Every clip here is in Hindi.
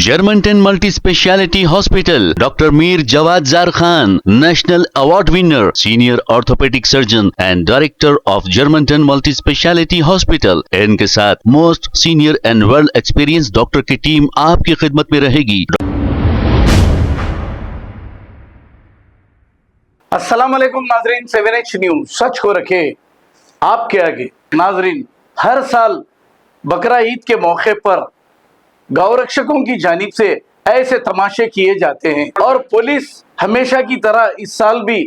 Germantown Multi Speciality Hospital, Dr. Mir Jawad Zar Khan, National Award winner, Senior Orthopedic Surgeon and Director of Germantown Multi Speciality Hospital। इनके साथ most senior and world experience doctor की टीम आपकी खिदमत में रहेगी। अस्सलाम वालेकुम नाजरीन, 7H न्यूज सच को रखे आपके आगे। नाजरीन, हर साल बकरा ईद के मौके पर गौरक्षकों की जानिब से ऐसे तमाशे किए जाते हैं और पुलिस हमेशा की तरह इस साल भी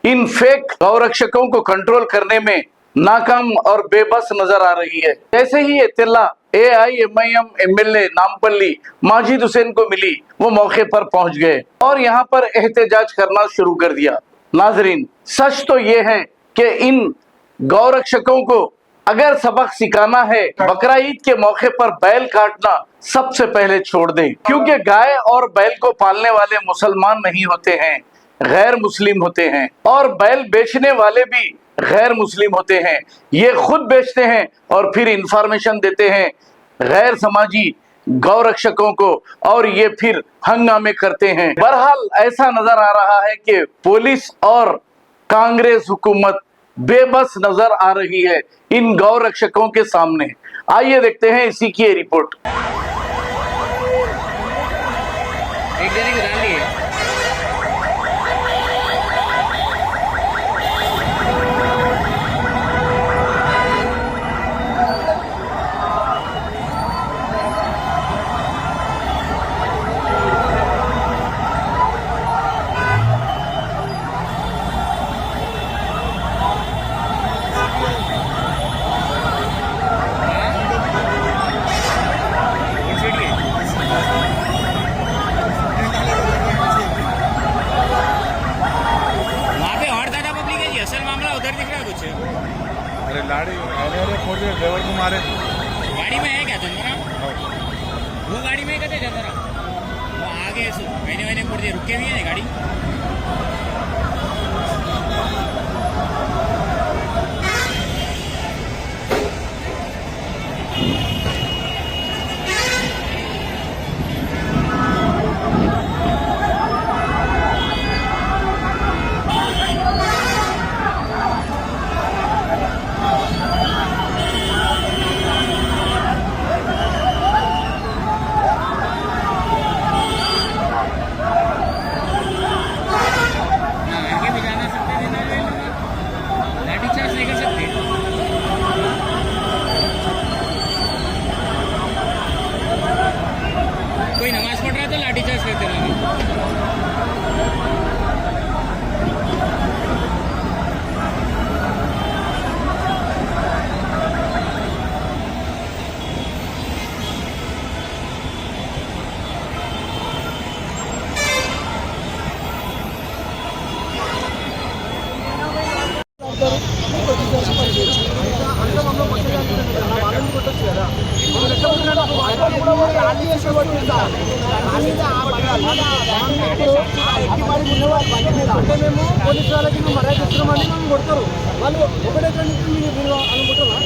इन फेक गौरक्षकों को कंट्रोल करने में नाकाम और बेबस नजर आ रही है। जैसे ही इत्तला AIMIM MLA नामपल्ली माजिद हुसैन को मिली, वो मौके पर पहुंच गए और यहाँ पर एहतजाज करना शुरू कर दिया। नाजरीन, सच तो ये है कि इन गौरक्षकों को अगर सबक सिखाना है, बकरा ईद के मौके पर बैल काटना सबसे पहले छोड़ दें, क्योंकि गाय और बैल को पालने वाले मुसलमान नहीं होते हैं, गैर मुस्लिम होते हैं और बैल बेचने वाले भी गैर मुस्लिम होते हैं। ये खुद बेचते हैं और फिर इंफॉर्मेशन देते हैं गैर समाजी गौरक्षकों को और ये फिर हंगामे करते हैं। बहरहाल ऐसा नजर आ रहा है कि पुलिस और कांग्रेस हुकूमत बेबस नजर आ रही है इन गौरक्षकों के सामने। आइए देखते हैं इसी की ये रिपोर्ट। अरे लाड़ी फोड़ दिया ड्राइवर को मारे। गाड़ी में है क्या जनवरा? वो गाड़ी में कहते जनवरा वो आगे मैंने फोड़ दिया, रुके भी है गाड़ी। कोई नमाज पढ़ रहा है तो लाठीचार्ज करते रहेंगे। మేము పోలీసు వాళ్ళకి మర్యాద ఇస్తున్నామని మేము కొడతారు వాళ్ళు ఒకటే అనుకుంటున్నా।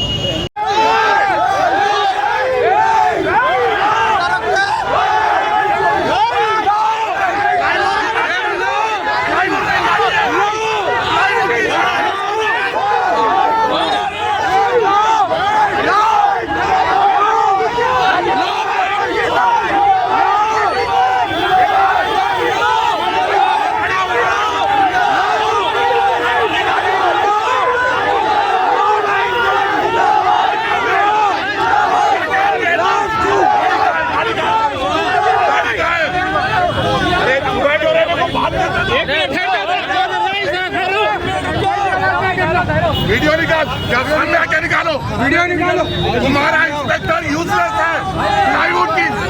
वीडियो निकाल, सामने आके निकालो, वीडियो निकालो। तुम्हारा इंस्पेक्टर यूजलेस है।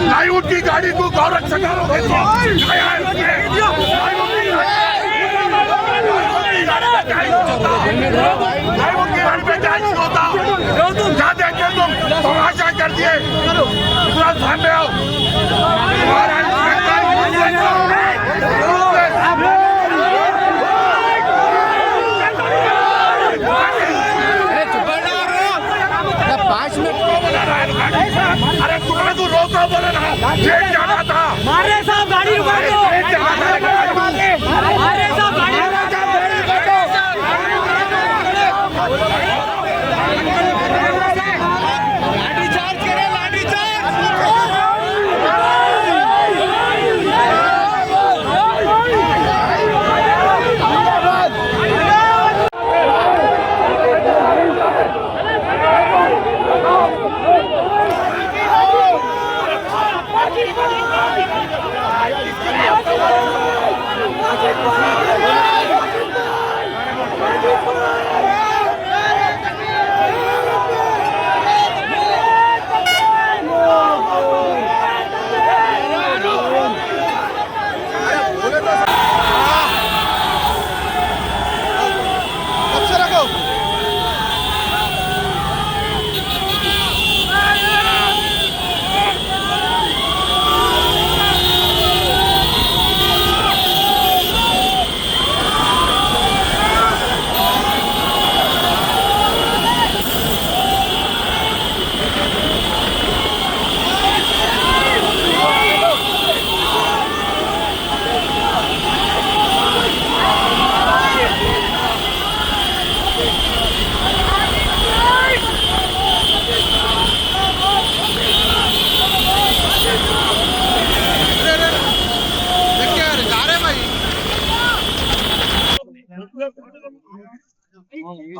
प्लाईवुड की गाड़ी को गौरक्षक क्या देखते तुम तमाशा कर दिए, पूरा सामने आओ। तुम्हारा इंस्पेक्टर अरे तुम्हें तो रोका बोला ना, जेल जाना था।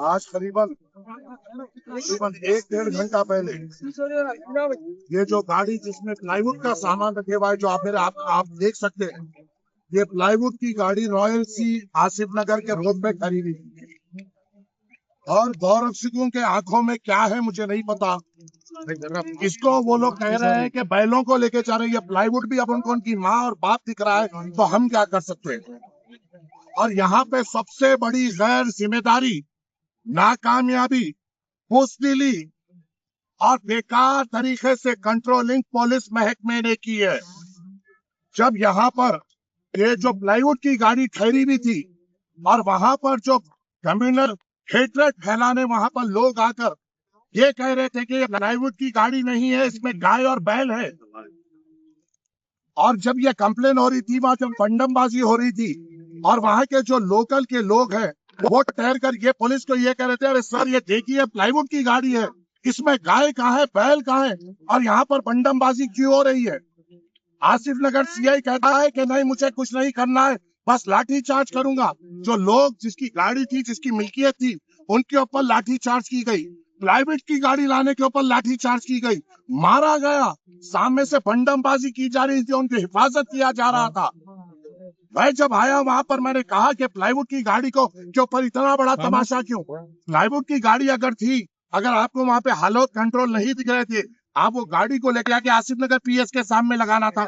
आज करीबन एक डेढ़ घंटा पहले ये जो गाड़ी जिसमें प्लाईवुड का सामान रखे हुआ है, जो आप देख सकते हैं, ये प्लाईवुड की गाड़ी रॉयल सी आसिफ नगर के रोड पे खड़ी हुई थी। और गौरक्षकों के आंखों में क्या है मुझे नहीं पता। इसको वो लोग कह रहे हैं कि बैलों को लेके जा रहे हैं। ये प्लाईवुड भी अब उनकी माँ और बाप दिख रहा है, तो हम क्या कर सकते हैं। और यहाँ पे सबसे बड़ी गैर जिम्मेदारी, नाकामयाबी, बुज़दिली और बेकार तरीके से कंट्रोलिंग पुलिस महकमे ने की है। जब यहाँ पर ये जो प्लाईवुड की गाड़ी ठहरी हुई थी और वहां पर जो कम्युनल हेट्रेड फैलाने वहां पर लोग आकर ये कह रहे थे कि ये प्लाईवुड की गाड़ी नहीं है, इसमें गाय और बैल है। और जब ये कंप्लेन हो रही थी, वहां जब बंडमबाजी हो रही थी और वहां के जो लोकल के लोग हैं वो ठहर कर ये पुलिस को ये कह रहे थे, अरे सर ये देखिए प्लाईवुड की गाड़ी है, इसमें गाय कहाँ है, बैल कहाँ है, और यहाँ पर बंडमबाजी क्यों हो रही है। आसिफ नगर सीआई कहता है कि नहीं मुझे कुछ नहीं करना है, बस लाठी चार्ज करूंगा। जो लोग जिसकी गाड़ी थी, जिसकी मिल्कियत थी, उनके ऊपर लाठी चार्ज की गई। प्लाईवुड की गाड़ी लाने के ऊपर लाठी चार्ज की गई, मारा गया। सामने से बंडमबाजी की जा रही थी, उनकी हिफाजत किया जा रहा था। मैं जब आया वहां पर मैंने कहा कि प्लाईवुड की गाड़ी को के ऊपर इतना बड़ा तमाशा क्यों। प्लाईवुड की गाड़ी अगर थी, अगर आपको वहां पे हालत कंट्रोल नहीं दिख रहे थे, आप वो गाड़ी को लेके आके आसिफ नगर पीएस के सामने लगाना था।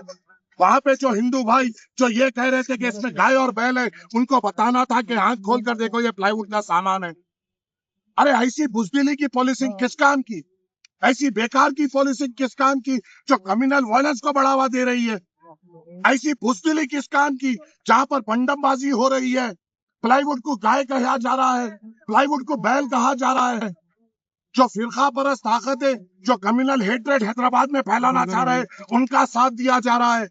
वहां पे जो हिंदू भाई जो ये कह रहे थे कि इसमें गाय और बैल है, उनको बताना था कि आंख खोल कर देखो ये प्लाईवुड का सामान है। अरे ऐसी बुज़दिली की पॉलिसिंग किस काम की, ऐसी बेकार की पॉलिसिंग किस काम की जो कम्युनल वायलेंस को बढ़ावा दे रही है। ऐसी बुज़दिली किस काम की जहां पर बंडमबाजी हो रही है। प्लाईवुड को गाय कहा जा रहा है, प्लाईवुड को बैल कहा जा रहा है। जो फिरका परस्त ताकतें जो कम्युनल हेट्रेड हैदराबाद में फैलाना चाह रहे हैं, उनका साथ दिया जा रहा है।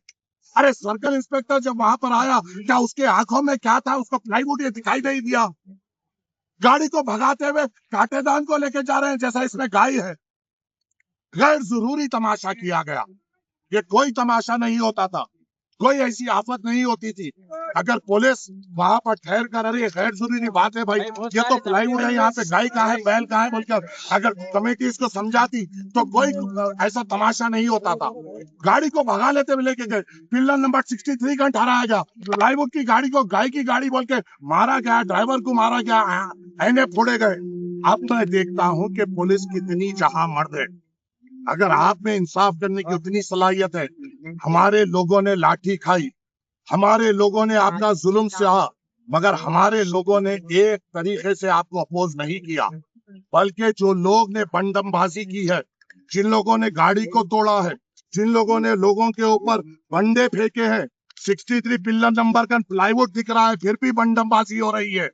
अरे सर्कल इंस्पेक्टर जब वहां पर आया, क्या उसके आंखों में क्या था, उसको प्लाईवुड ये दिखाई नहीं दिया। गाड़ी को भगाते हुए कांटेदान को लेके जा रहे हैं जैसा इसमें गाय है। गैर जरूरी तमाशा किया गया। ये कोई तमाशा नहीं होता था, कोई ऐसी आफत नहीं होती थी। अगर पुलिस वहां पर ठहर कर, अरे गैर जरूरी बात है भाई, ये तो प्लाईवुड है, यहाँ पे गाय कहाँ है, बैल कहाँ है बोलकर अगर कमेटी इसको समझाती तो कोई ऐसा तमाशा नहीं होता था। गाड़ी को भगा लेते हुए लेके गए, पिलर नंबर 63 का ठहराया गया। प्लाईवुड की गाड़ी को गाय की गाड़ी बोल के मारा गया, ड्राइवर को मारा गया, ऐने फोड़े गए। अब मैं देखता हूँ कि पुलिस कितनी जहां मर्द है। अगर आप में इंसाफ करने की उतनी सलाहियत है, हमारे लोगों ने लाठी खाई, हमारे लोगों ने आपका जुल्म सहा, मगर हमारे लोगों ने एक तरीके से आपको अपोज नहीं किया। बल्कि जो लोग ने बंडमबाजी की है, जिन लोगों ने गाड़ी को तोड़ा है, जिन लोगों ने लोगों के ऊपर बंडे फेंके हैं, 63 पिलर नंबर का प्लाईवुड दिख रहा है, फिर भी बंडमबाजी हो रही है।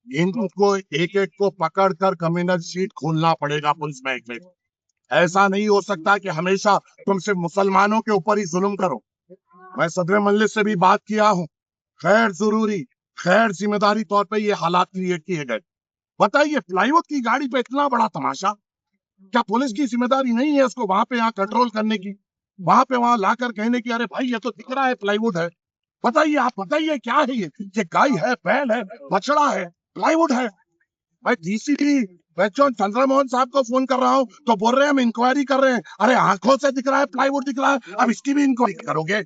इनको एक एक को पकड़ कर कम्युनल सीट खोलना पड़ेगा पुलिस महकमे को। ऐसा नहीं हो सकता कि हमेशा तुम सिर्फ मुसलमानों के ऊपर ही जुल्म करो। मैं सदर मजलिस से भी बात किया हूँ, खैर जरूरी खैर जिम्मेदारी तौर पे ये हालात क्रिएट किए गए। बताइए प्लाईवुड की गाड़ी पे इतना बड़ा तमाशा, क्या पुलिस की जिम्मेदारी नहीं है उसको वहां पे यहाँ कंट्रोल करने की, वहां पे वहां लाकर कहने की अरे भाई ये तो दिख रहा है प्लाईवुड है। बताइए आप, बताइए क्या है ये गाय है, बैल है, बछड़ा है, प्लाईवुड है। मैं डीसीपी वैचौन चंद्रमोहन साहब को फोन कर रहा हूँ तो बोल रहे हैं हम इंक्वायरी कर रहे हैं। अरे आंखों से दिख रहा है प्लाईवुड दिख रहा है, अब इसकी भी इंक्वायरी करोगे।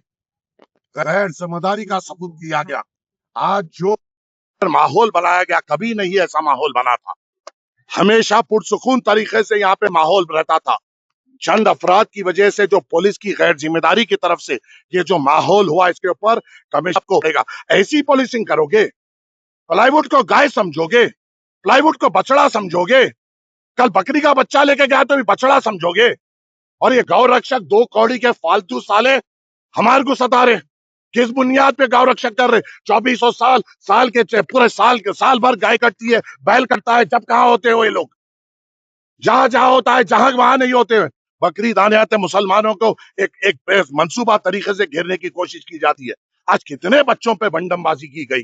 गैर जिम्मेदारी का सबूत दिया गया। आज जो माहौल बनाया गया, कभी नहीं ऐसा माहौल बना था। हमेशा पुरसुकून तरीके से यहाँ पे माहौल रहता था। चंद अफराद की वजह से जो पुलिस की गैर जिम्मेदारी की तरफ से ये जो माहौल हुआ, इसके ऊपर कमिश्नर को होगा। ऐसी पुलिसिंग करोगे, प्लाईवुड को गाय समझोगे, प्लाईवुड को बछड़ा समझोगे, कल बकरी का बच्चा लेके गया तो भी बछड़ा समझोगे, और ये गौ रक्षक 2 कौड़ी के फालतू साले हमारे को सता रहे। किस बुनियाद पे गौ रक्षक कर रहे? 2400 साल के पूरे साल भर गाय कटती है, बैल कटता है, जब कहाँ होते हो ये लोग? जहां जहां होता है, जहां वहां नहीं होते हैं। बकरीद आने आते मुसलमानों को एक एक मंसूबा तरीके से घेरने की कोशिश की जाती है। आज कितने बच्चों पे बंडमबाजी की गई,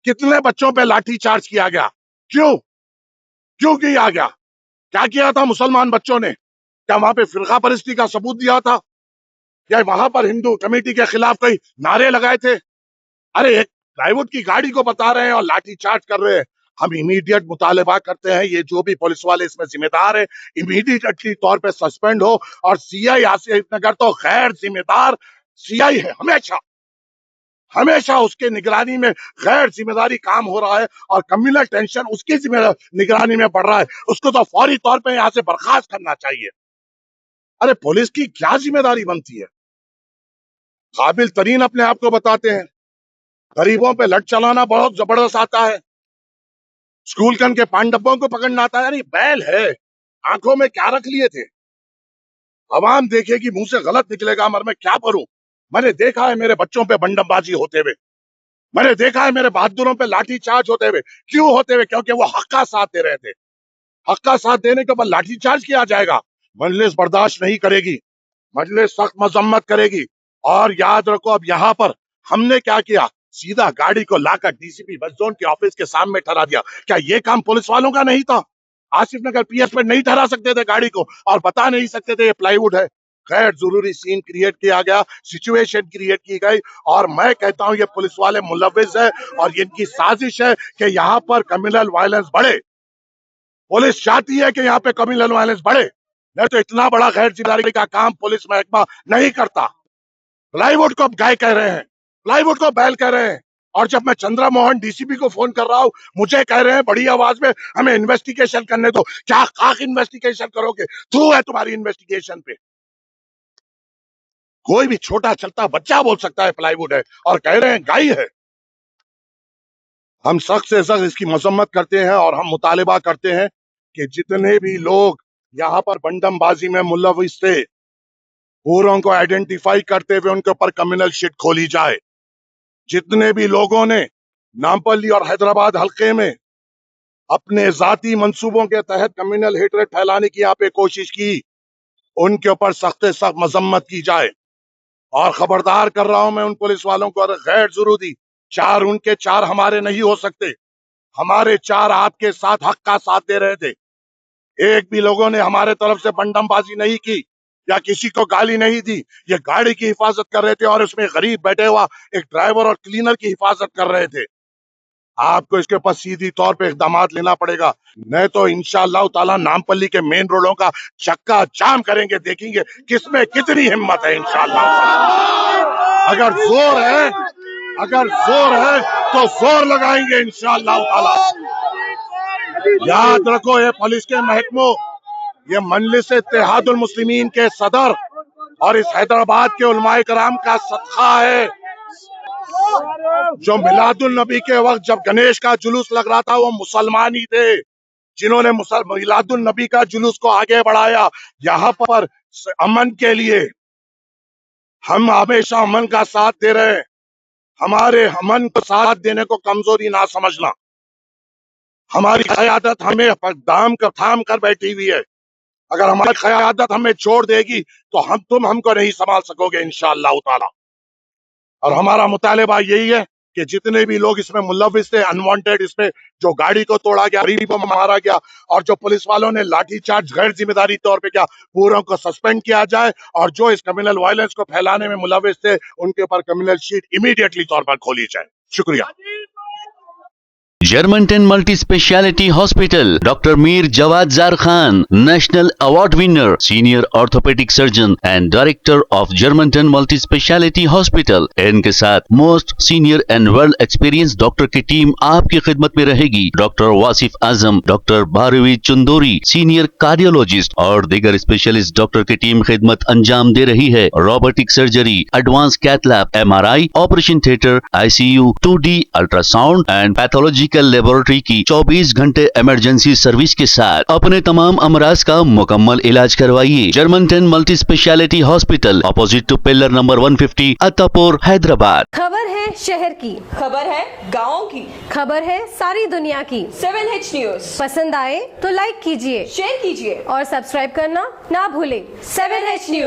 कितने बच्चों पे लाठीचार्ज किया गया? क्यों क्यों किया गया? क्या किया था मुसलमान बच्चों ने? क्या वहां पे फिरका परस्ती का सबूत दिया था, या वहां पर हिंदू कमेटी के खिलाफ कई नारे लगाए थे? अरे एक प्लाईवुड की गाड़ी को बता रहे हैं और लाठीचार्ज कर रहे हैं। हम इमीडिएट मुतालबा करते हैं, ये जो भी पुलिस वाले इसमें जिम्मेदार है, इमीडिएटली तौर पे सस्पेंड हो। और सीआई आसिफ नगर तो गैर जिम्मेदार सीआई है, हमेशा हमेशा उसके निगरानी में गैर जिम्मेदारी काम हो रहा है, और कम्युनल टेंशन उसकी निगरानी में बढ़ रहा है। उसको तो फौरी तौर पे यहाँ से बर्खास्त करना चाहिए। अरे पुलिस की क्या जिम्मेदारी बनती है? काबिल तरीन अपने आप को बताते हैं, गरीबों पे लट चलाना बहुत जबरदस्त आता है, स्कूल कन के पांडवों को पकड़ना आता है। अरे बैल है, आंखों में क्या रख लिए थे? अवाम देखेगी, मुंह से गलत निकलेगा, मगर मैं क्या करूं? मैंने देखा है मेरे बच्चों पे बंडमबाजी होते हुए, मैंने देखा है मेरे बहादुरों पे लाठीचार्ज होते हुए। क्यों होते हुए? क्योंकि वो हक का साथ दे रहे थे। हक का साथ देने के बाद लाठीचार्ज किया जाएगा? मजलिस बर्दाश्त नहीं करेगी, मजलिस सख्त मजम्मत करेगी। और याद रखो, अब यहाँ पर हमने क्या किया, सीधा गाड़ी को लाकर डीसीपी वेस्ट जोन के ऑफिस के सामने ठहरा दिया। क्या ये काम पुलिस वालों का नहीं था? आसिफ नगर पीएस पे नहीं ठहरा सकते थे गाड़ी को, और बता नहीं सकते थे ये प्लाईवुड है? गैर जरूरी सीन क्रिएट किया गया, सिचुएशन क्रिएट की गई। और मैं कहता हूं ये पुलिस वाले मुलविस है, और इनकी साजिश है कि यहाँ पर कम्युनल वायलेंस बढ़े। पुलिस चाहती है कि यहाँ पे कम्युनल वायलेंस बढ़े, नहीं तो इतना बड़ा गैर जिम्मेदारी का काम पुलिस महकमा नहीं करता। प्लाईवुड को अब गाय कह रहे हैं, प्लाईवुड को बैल कह रहे हैं। और जब मैं चंद्रा मोहन डीसीपी को फोन कर रहा हूं, मुझे कह रहे हैं बड़ी आवाज में हमें इन्वेस्टिगेशन करने दो। क्या खाक इन्वेस्टिगेशन करोगे? थ्रू है तुम्हारी इन्वेस्टिगेशन पे। कोई भी छोटा चलता बच्चा बोल सकता है प्लाईवुड है, और कह रहे हैं गाय है। हम सख्त से सख्त इसकी मजम्मत करते हैं, और हम मुतालिबा करते हैं कि जितने भी लोग यहाँ पर बंडमबाजी में मुलविस थे, पूरों को आइडेंटिफाई करते हुए उनके ऊपर कम्युनल शीट खोली जाए। जितने भी लोगों ने नामपल्ली और हैदराबाद हल्के में अपने जाती मंसूबों के तहत कम्युनल हेटरेट फैलाने की यहाँ पे कोशिश की, उनके ऊपर सख्त से सख्त मजम्मत की जाए। और खबरदार कर रहा हूं मैं उन पुलिस वालों को, अगर गैर जरूरी 4 उनके 4 हमारे नहीं हो सकते। हमारे 4 आपके साथ हक का साथ दे रहे थे। एक भी लोगों ने हमारे तरफ से बंडमबाजी नहीं की या किसी को गाली नहीं दी। ये गाड़ी की हिफाजत कर रहे थे, और उसमें गरीब बैठे हुआ एक ड्राइवर और क्लीनर की हिफाजत कर रहे थे। आपको इसके ऊपर सीधी तौर पे इकदाम लेना पड़ेगा, नहीं तो इंशाअल्लाह ताला नामपल्ली के मेन रोडों का चक्का जाम करेंगे। देखेंगे किसमें कितनी हिम्मत है। इंशाअल्लाह अगर जोर है तो जोर लगाएंगे इंशाअल्लाह ताला। याद रखो, ये पुलिस के महकमों, ये मजलिस इत्तेहादुल मुस्लिमीन के सदर और इस हैदराबाद के उलमाए कराम का सदका है। जो मिलादुल नबी के वक्त जब गणेश का जुलूस लग रहा था, वो मुसलमान ही थे जिन्होंने मिलादुल नबी का जुलूस को आगे बढ़ाया। यहाँ पर अमन के लिए हम हमेशा अमन का साथ दे रहे हैं। हमारे अमन को साथ देने को कमजोरी ना समझना। हमारी क़यादत हमें थाम कर बैठी हुई है। अगर हमारी क़यादत हमें छोड़ देगी तो तुम हमको नहीं संभाल सकोगे इंशाअल्लाह ताला। और हमारा मुतालिबा यही है कि जितने भी लोग इसमें मुलविस थे, अनवांटेड, इसमें जो गाड़ी को तोड़ा गया, गरीबों को मारा गया, और जो पुलिस वालों ने लाठीचार्ज गैर जिम्मेदारी तौर पे किया, पूरों को सस्पेंड किया जाए। और जो इस कम्युनल वायलेंस को फैलाने में मुलविस थे, उनके ऊपर कम्युनल शीट इमीडिएटली तौर पर खोली जाए। शुक्रिया। Germanton multi speciality hospital, doctor Mir Jawad Zar Khan, national award winner, senior orthopaedic surgeon and director of Germanton multi speciality hospital. इनके साथ most senior and well experience doctor की टीम आपकी खिदमत में रहेगी। Doctor Wasif Azam, doctor Bharvi Chandori, senior cardiologist और दीगर स्पेशलिस्ट डॉक्टर की टीम खिदमत अंजाम दे रही है। Robotic surgery, advance cath lab, MRI, operation theatre, ICU, 2D ultrasound and pathological laboratory की 24 घंटे इमरजेंसी सर्विस के साथ अपने तमाम अमराज का मुकम्मल इलाज करवाइए। Germanten multi speciality hospital, opposite to pillar number 150, Attapur, Hyderabad. खबर है शहर की, खबर है गाँव की, खबर है सारी दुनिया की। 7H न्यूज पसंद आए तो लाइक कीजिए, शेयर कीजिए और सब्सक्राइब करना ना भूलें। 7H news.